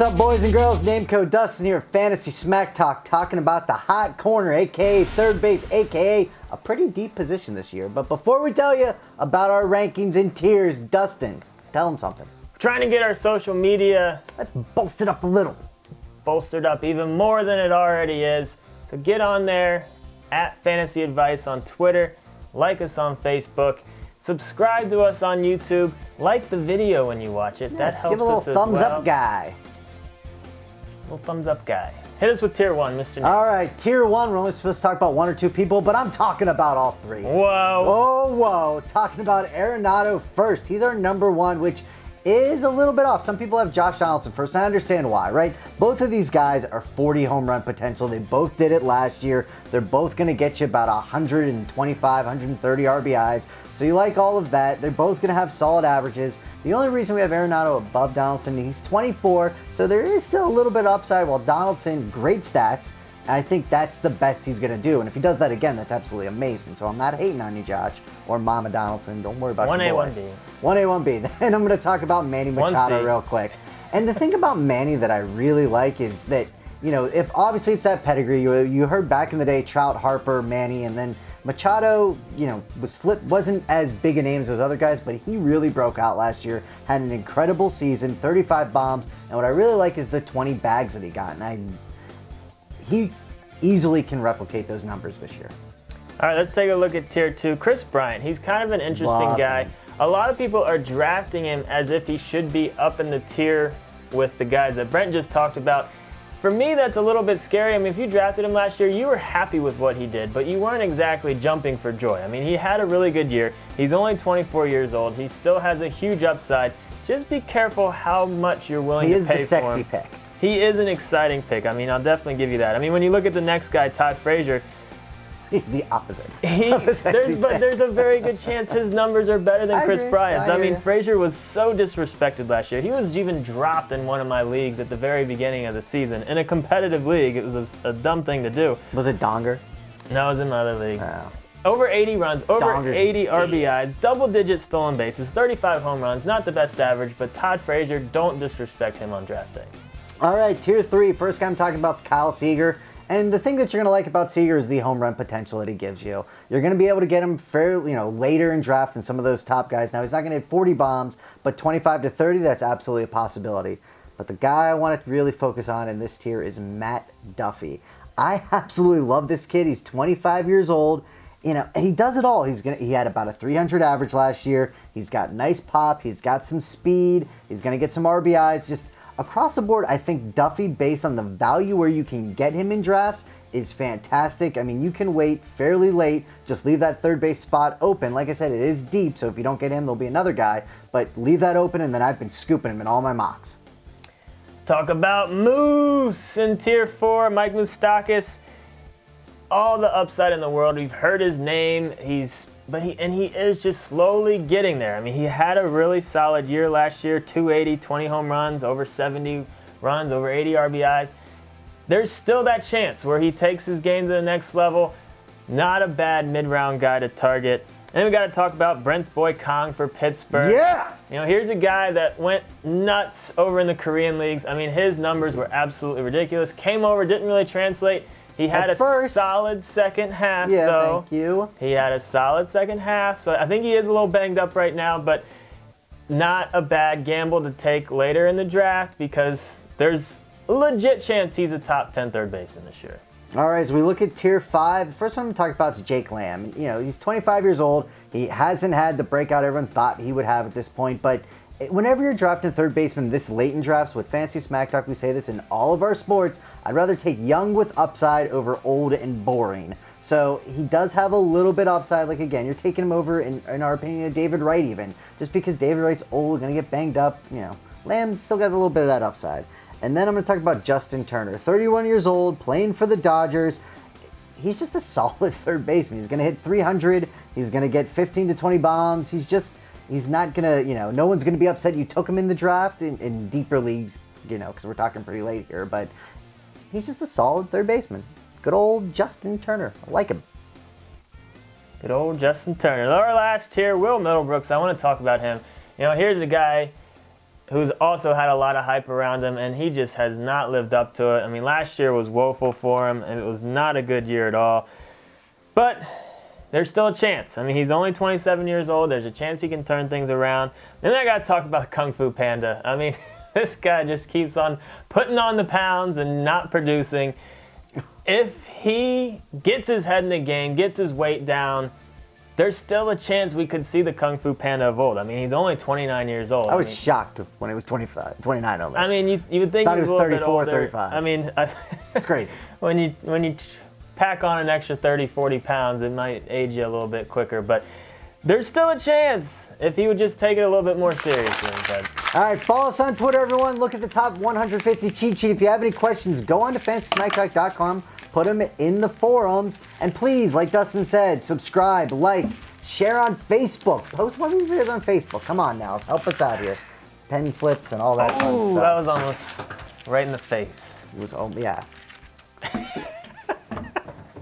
What's up, boys and girls? Name Code Dustin here at Fantasy Smack Talk, talking about the hot corner, aka third base, aka a pretty deep position this year. But before we tell you about our rankings and tiers, Dustin, tell them something. Trying to get our social media, let's bolster it up a little. Bolstered up even more than it already is. So get on there, at Fantasy Advice on Twitter, like us on Facebook, subscribe to us on YouTube, like the video when you watch it. Yes, that helps give a little us as thumbs well. up guy. Little thumbs up guy. Hit us with tier 1, Mr. Nick. All right, tier 1, we're only supposed to talk about 1 or 2 people, but I'm talking about all 3. Whoa. Oh, whoa. Talking about Arenado first. He's our number 1, which is a little bit off. Some people have Josh Donaldson first. I understand why, right? Both of these guys are 40 home run potential. They both did it last year. They're both going to get you about 125, 130 RBIs. So you like all of that. They're both going to have solid averages. The only reason we have Arenado above Donaldson, he's 24, so there is still a little bit of upside, while Donaldson, great stats. And I think that's the best he's going to do. And if he does that again, that's absolutely amazing. So I'm not hating on you, Josh, or Mama Donaldson. Don't worry about 1A, your boy. 1B. 1A, 1B. Then I'm going to talk about Manny Machado 1C. real quick. And the thing about Manny that I really like is that, you know, if obviously it's that pedigree, you heard back in the day, Trout, Harper, Manny, and then Machado, you know, wasn't as big a name as those other guys, but he really broke out last year, had an incredible season, 35 bombs, and what I really like is the 20 bags that he got, and he easily can replicate those numbers this year. All right, let's take a look at tier 2. Chris Bryant, he's kind of an interesting guy. A lot of people are drafting him as if he should be up in the tier with the guys that Brent just talked about. For me, that's a little bit scary. I mean, if you drafted him last year, you were happy with what he did, but you weren't exactly jumping for joy. I mean, he had a really good year. He's only 24 years old. He still has a huge upside. Just be careful how much you're willing to pay for him. He is the sexy pick. He is an exciting pick. I mean, I'll definitely give you that. I mean, when you look at the next guy, Todd Frazier, he's the opposite. There's a very good chance his numbers are better than Chris Bryant's. I mean, you. Frazier was so disrespected last year. He was even dropped in one of my leagues at the very beginning of the season. In a competitive league, it was a dumb thing to do. Was it Donger? No, it was in my other league. Oh. Over 80 runs, over Donger's 80 RBIs, double-digit stolen bases, 35 home runs. Not the best average, but Todd Frazier, don't disrespect him on draft day. All right, tier 3. First guy I'm talking about is Kyle Seager. And the thing that you're going to like about Seager is the home run potential that he gives you. You're going to be able to get him fairly, later in draft than some of those top guys. Now, he's not going to hit 40 bombs, but 25 to 30, that's absolutely a possibility. But the guy I want to really focus on in this tier is Matt Duffy. I absolutely love this kid. He's 25 years old. And he does it all. He had about a 300 average last year. He's got nice pop. He's got some speed. He's going to get some RBIs. Just across the board, I think Duffy, based on the value where you can get him in drafts, is fantastic. I mean, you can wait fairly late. Just leave that third base spot open. Like I said, it is deep, so if you don't get him, there'll be another guy. But leave that open, and then I've been scooping him in all my mocks. Let's talk about Moose in tier 4, Mike Moustakas. All the upside in the world. We've heard his name. He is just slowly getting there. I mean, he had a really solid year last year, 280, 20 home runs, over 70 runs, over 80 RBIs. There's still that chance where he takes his game to the next level. Not a bad mid-round guy to target. And we got to talk about Brent's boy Kong for Pittsburgh. Yeah! Here's a guy that went nuts over in the Korean leagues. I mean, his numbers were absolutely ridiculous. Came over, didn't really translate. He had a solid second half, though. Yeah, thank you. He had a solid second half, so I think he is a little banged up right now, but not a bad gamble to take later in the draft because there's a legit chance he's a top 10 third baseman this year. All right, so we look at tier 5. The first one I'm talking about is Jake Lamb. He's 25 years old. He hasn't had the breakout everyone thought he would have at this point, but whenever you're drafting third baseman this late in drafts, with Fantasy Smack Talk, we say this in all of our sports, I'd rather take young with upside over old and boring. So he does have a little bit upside. Like, again, you're taking him over, in our opinion, David Wright even. Just because David Wright's old, going to get banged up, Lamb's still got a little bit of that upside. And then I'm going to talk about Justin Turner, 31 years old, playing for the Dodgers. He's just a solid third baseman. He's going to hit 300. He's going to get 15 to 20 bombs. He's not going to, no one's going to be upset you took him in the draft in deeper leagues, because we're talking pretty late here. But he's just a solid third baseman. Good old Justin Turner. I like him. Good old Justin Turner. Our last tier, Will Middlebrooks. I want to talk about him. Here's a guy who's also had a lot of hype around him, and he just has not lived up to it. I mean, last year was woeful for him, and it was not a good year at all. But there's still a chance. I mean, he's only 27 years old. There's a chance he can turn things around. Then I got to talk about Kung Fu Panda. I mean, this guy just keeps on putting on the pounds and not producing. If he gets his head in the game, gets his weight down, there's still a chance we could see the Kung Fu Panda of old. I mean, he's only 29 years old. I was shocked when he was 29 only. I mean, you would think Thought he was he a was little 34, bit older. 35. I mean, It's crazy. when you pack on an extra 30, 40 pounds, it might age you a little bit quicker. But there's still a chance if he would just take it a little bit more seriously. But All right, follow us on Twitter, everyone. Look at the top 150 cheat sheet. If you have any questions, go on to FantasySmackTalk.com, put them in the forums, and please, like Dustin said, subscribe, like, share on Facebook. Post one of these videos on Facebook. Come on now, help us out here. Pen flips and all that fun ooh, stuff. that was almost right in the face. It was, yeah.